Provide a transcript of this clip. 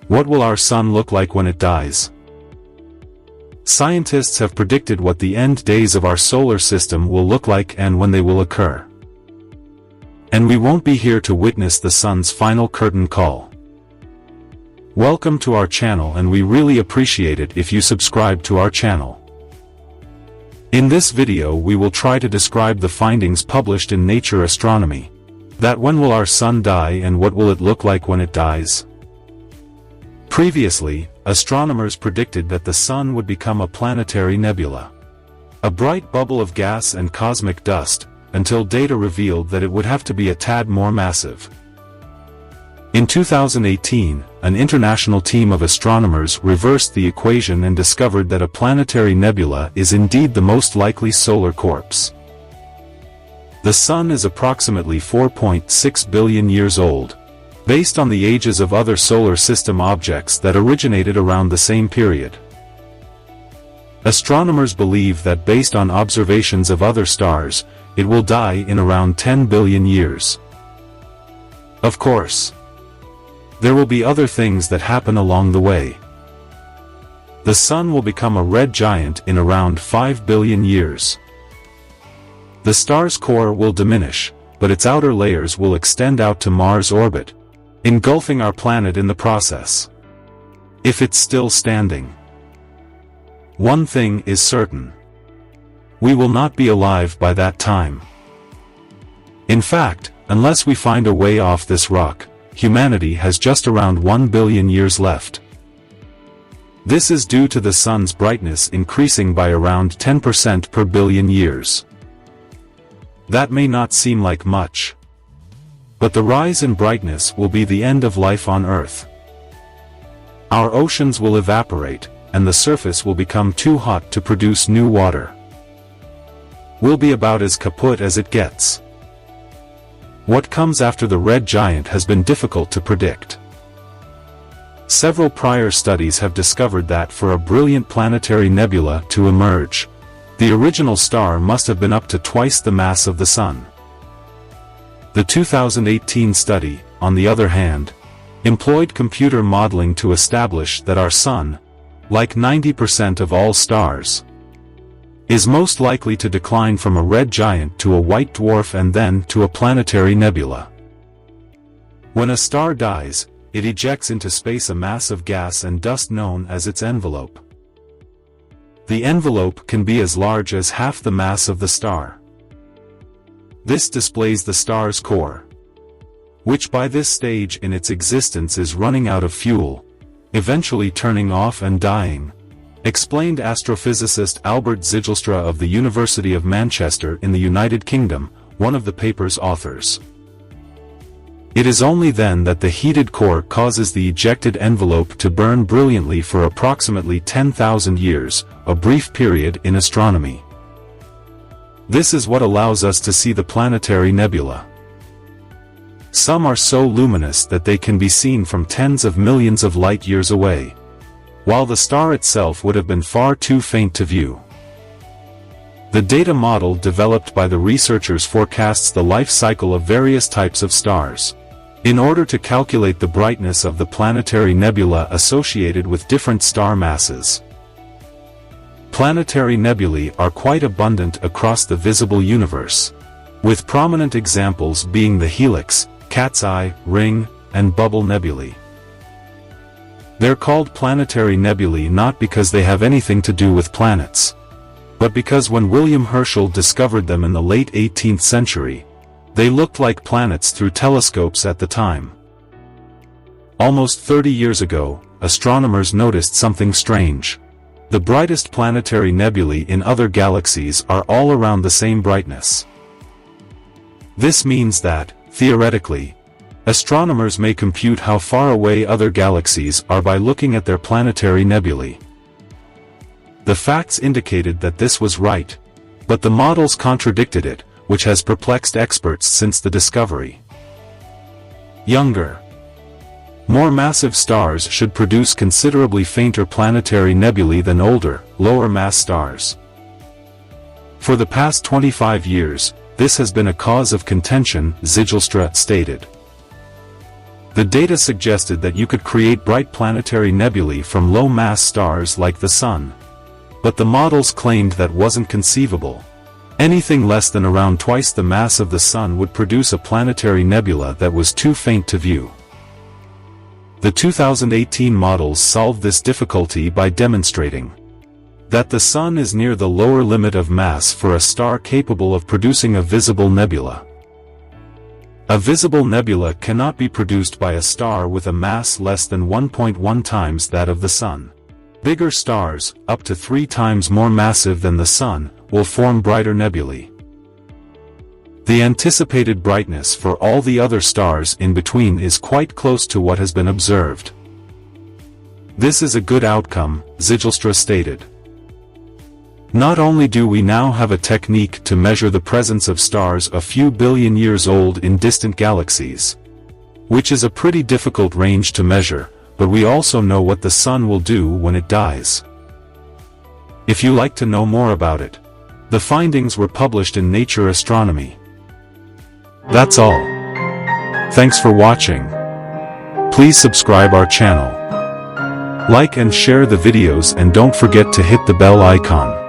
What will our sun look like when it dies? Scientists have predicted what the end days of our solar system will look like and when they will occur. And we won't be here to witness the sun's final curtain call. Welcome to our channel, and we really appreciate it if you subscribe to our channel. In this video we will try to describe the findings published in Nature Astronomy. That when will our sun die and what will it look like when it dies? Previously, astronomers predicted that the sun would become a planetary nebula, a bright bubble of gas and cosmic dust, until data revealed that it would have to be a tad more massive. In 2018, an international team of astronomers reversed the equation and discovered that a planetary nebula is indeed the most likely solar corpse. The Sun is approximately 4.6 billion years old, based on the ages of other solar system objects that originated around the same period. Astronomers believe that based on observations of other stars, it will die in around 10 billion years. Of course, there will be other things that happen along the way. The Sun will become a red giant in around 5 billion years. The star's core will diminish, but its outer layers will extend out to Mars' orbit, engulfing our planet in the process. If it's still standing. One thing is certain. We will not be alive by that time. In fact, unless we find a way off this rock, humanity has just around 1 billion years left. This is due to the Sun's brightness increasing by around 10% per billion years. That may not seem like much, but the rise in brightness will be the end of life on Earth. Our oceans will evaporate, and the surface will become too hot to produce new water. We'll be about as kaput as it gets. What comes after the red giant has been difficult to predict. Several prior studies have discovered that for a brilliant planetary nebula to emerge, the original star must have been up to twice the mass of the Sun. The 2018 study, on the other hand, employed computer modeling to establish that our Sun, like 90% of all stars, is most likely to decline from a red giant to a white dwarf and then to a planetary nebula. When a star dies, it ejects into space a mass of gas and dust known as its envelope. The envelope can be as large as half the mass of the star. This displays the star's core, which by this stage in its existence is running out of fuel, eventually turning off and dying, explained astrophysicist Albert Zijlstra of the University of Manchester in the United Kingdom, one of the paper's authors. It is only then that the heated core causes the ejected envelope to burn brilliantly for approximately 10,000 years, a brief period in astronomy. This is what allows us to see the planetary nebula. Some are so luminous that they can be seen from tens of millions of light years away, while the star itself would have been far too faint to view. The data model developed by the researchers forecasts the life cycle of various types of stars, in order to calculate the brightness of the planetary nebula associated with different star masses. Planetary nebulae are quite abundant across the visible universe, with prominent examples being the helix, cat's eye, ring, and bubble nebulae. They're called planetary nebulae not because they have anything to do with planets, but because when William Herschel discovered them in the late 18th century, they looked like planets through telescopes at the time. Almost 30 years ago, astronomers noticed something strange. The brightest planetary nebulae in other galaxies are all around the same brightness. This means that, theoretically, astronomers may compute how far away other galaxies are by looking at their planetary nebulae. The facts indicated that this was right, but the models contradicted it, which has perplexed experts since the discovery. Younger, more massive stars should produce considerably fainter planetary nebulae than older, lower-mass stars. For the past 25 years, this has been a cause of contention, Zijlstra stated. The data suggested that you could create bright planetary nebulae from low-mass stars like the Sun. But the models claimed that wasn't conceivable. Anything less than around twice the mass of the Sun would produce a planetary nebula that was too faint to view. The 2018 models solved this difficulty by demonstrating that the Sun is near the lower limit of mass for a star capable of producing a visible nebula. A visible nebula cannot be produced by a star with a mass less than 1.1 times that of the Sun. Bigger stars, up to 3 times more massive than the Sun, will form brighter nebulae. The anticipated brightness for all the other stars in between is quite close to what has been observed. This is a good outcome, Zijlstra stated. Not only do we now have a technique to measure the presence of stars a few billion years old in distant galaxies, which is a pretty difficult range to measure, but we also know what the Sun will do when it dies. If you like to know more about it, the findings were published in Nature Astronomy. That's all. Thanks for watching. Please subscribe our channel. Like and share the videos and don't forget to hit the bell icon.